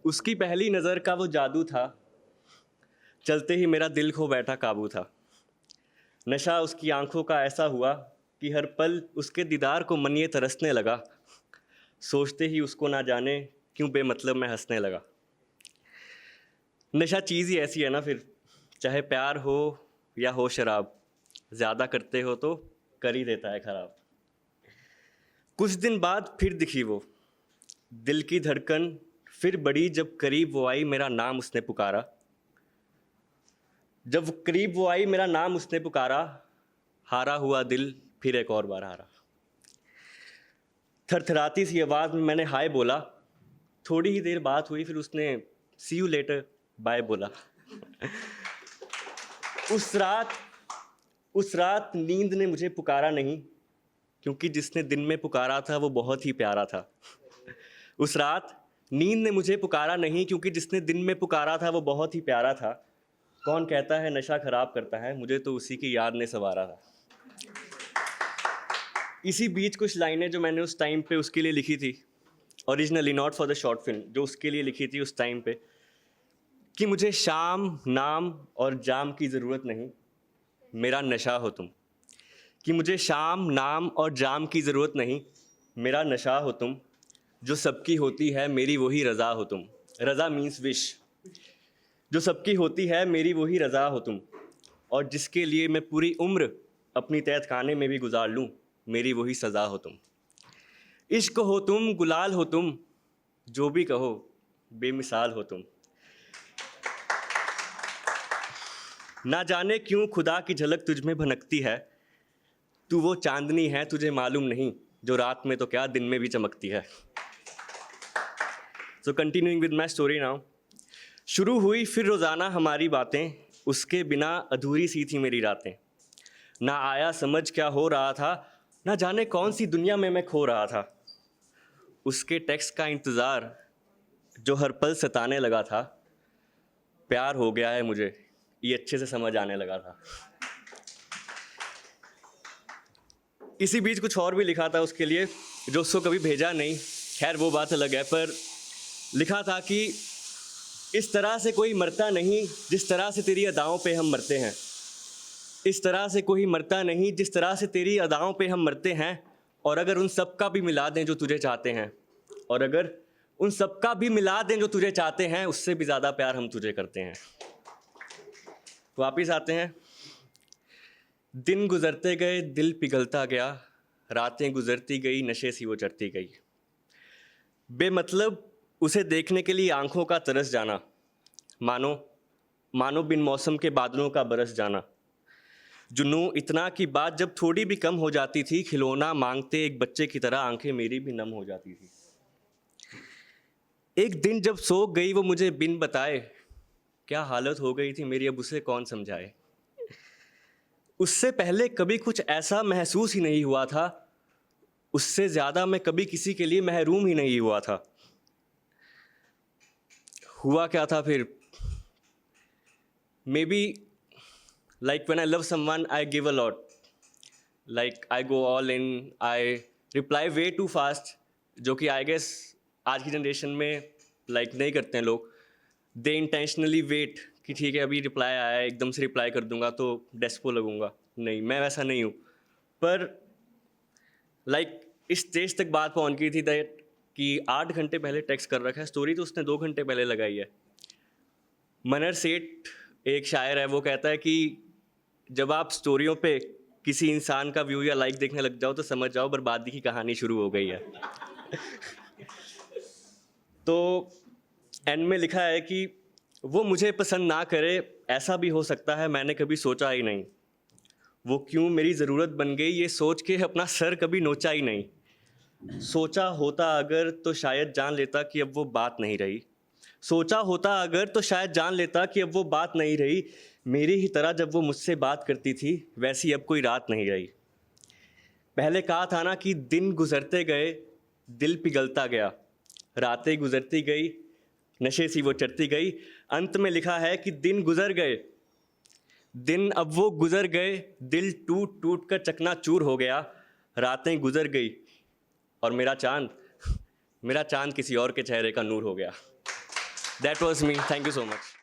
उसकी पहली नज़र का वो जादू था, चलते ही मेरा दिल खो बैठा काबू था। नशा उसकी आंखों का ऐसा हुआ कि हर पल उसके दीदार को मन ये तरसने लगा। सोचते ही उसको ना जाने क्यों बेमतलब मैं हंसने लगा। नशा चीज़ ही ऐसी है ना फिर, चाहे प्यार हो या हो शराब, ज़्यादा करते हो तो कर ही देता है ख़राब। कुछ दिन बाद फिर दिखी वो, दिल की धड़कन फिर बढ़ी जब करीब वो आई, मेरा नाम उसने पुकारा। जब करीब वो आई मेरा नाम उसने पुकारा, हारा हुआ दिल फिर एक और बार हारा। थरथराती सी आवाज़ में मैंने हाय बोला। थोड़ी ही देर बात हुई, फिर उसने सी यू लेटर बाय बोला। उस रात उस रात नींद ने मुझे पुकारा नहीं, क्योंकि जिसने दिन में पुकारा था वो बहुत ही प्यारा था। उस रात नींद ने मुझे पुकारा नहीं, क्योंकि जिसने दिन में पुकारा था वो बहुत ही प्यारा था। कौन कहता है नशा खराब करता है, मुझे तो उसी की याद ने संवारा था। इसी बीच कुछ लाइनें जो मैंने उस टाइम पे उसके लिए लिखी थी, originally not for the short film, जो उसके लिए लिखी थी उस टाइम पे, कि मुझे शाम नाम और जाम की ज़रूरत नहीं, मेरा नशा हो तुम। कि मुझे शाम नाम और जाम की ज़रूरत नहीं, मेरा नशा हो तुम। जो सबकी होती है मेरी वही रज़ा हो तुम। रज़ा मीन्स विश। जो सबकी होती है मेरी वही रज़ा हो तुम, और जिसके लिए मैं पूरी उम्र अपनी तैत खाने में भी गुजार लूँ, मेरी वही सज़ा हो तुम। इश्क हो तुम, गुलाल हो तुम, जो भी कहो बेमिसाल हो तुम। ना जाने क्यों खुदा की झलक तुझ में भनकती है, तू वो चांदनी है तुझे मालूम नहीं, जो रात में तो क्या दिन में भी चमकती है। सो continuing with my story now. शुरू हुई फिर रोज़ाना हमारी बातें, उसके बिना अधूरी सी थी मेरी रातें। ना आया समझ क्या हो रहा था, ना जाने कौन सी दुनिया में मैं खो रहा था। उसके टेक्स्ट का इंतज़ार जो हर पल सताने लगा था, प्यार हो गया है मुझे ये अच्छे से समझ आने लगा था। इसी बीच कुछ और भी लिखा था उसके लिए, जो उसको कभी भेजा नहीं, खैर वो बात अलग है। पर लिखा था कि इस तरह से कोई मरता नहीं जिस तरह से तेरी अदाओं पे हम मरते हैं। इस तरह से कोई मरता नहीं जिस तरह से तेरी अदाओं पे हम मरते हैं। और अगर उन सब का भी मिला दें जो तुझे चाहते हैं, और अगर उन सब का भी मिला दें जो तुझे चाहते हैं, उससे भी ज़्यादा प्यार हम तुझे करते हैं। वापिस आते हैं। दिन गुजरते गए दिल पिघलता गया, रातें गुजरती गई नशे सी वो चढ़ती गई। बेमतलब उसे देखने के लिए आंखों का तरस जाना, मानो मानो बिन मौसम के बादलों का बरस जाना। जुनूं इतना कि बात जब थोड़ी भी कम हो जाती थी, खिलौना मांगते एक बच्चे की तरह आंखें मेरी भी नम हो जाती थी। एक दिन जब सो गई वो मुझे बिन बताए, क्या हालत हो गई थी मेरी अब उसे कौन समझाए। उससे पहले कभी कुछ ऐसा महसूस ही नहीं हुआ था, उससे ज़्यादा मैं कभी किसी के लिए महरूम ही नहीं हुआ था। हुआ क्या था फिर, may be like when I love someone I give a lot, like I go all in, I reply way too fast, जो कि आई गेस आज की जनरेशन में लाइक नहीं करते हैं लोग। दे इंटेंशनली वेट कि ठीक है अभी रिप्लाई आया है एकदम से रिप्लाई कर दूंगा तो डेस्पो लगूंगा। नहीं, मैं वैसा नहीं हूँ। पर लाइक इस स्टेज तक बात पहुँच गई थी दैट कि 8 घंटे पहले टेक्स्ट कर रखा है, स्टोरी तो उसने 2 घंटे पहले लगाई है। मनर सेठ एक शायर है, वो कहता है कि जब आप स्टोरियों पे किसी इंसान का व्यू या लाइक देखने लग जाओ तो समझ जाओ बर्बादी की कहानी शुरू हो गई है। तो एंड में लिखा है कि वो मुझे पसंद ना करे ऐसा भी हो सकता है, मैंने कभी सोचा ही नहीं। वो क्यों मेरी ज़रूरत बन गई ये सोच के अपना सर कभी नोचा ही नहीं। सोचा होता अगर तो शायद जान लेता कि अब वो बात नहीं रही। सोचा होता अगर तो शायद जान लेता कि अब वो बात नहीं रही। मेरी ही तरह जब वो मुझसे बात करती थी वैसी अब कोई रात नहीं रही। पहले कहा था ना कि दिन गुजरते गए दिल पिघलता गया, रातें गुजरती गई नशे सी वो चढ़ती गई। अंत में लिखा है कि दिन गुजर गए, दिन अब वो गुजर गए, दिल टूट टूट कर चकनाचूर हो गया। रातें गुजर गई और मेरा चांद किसी और के चेहरे का नूर हो गया। That was me, thank you so much.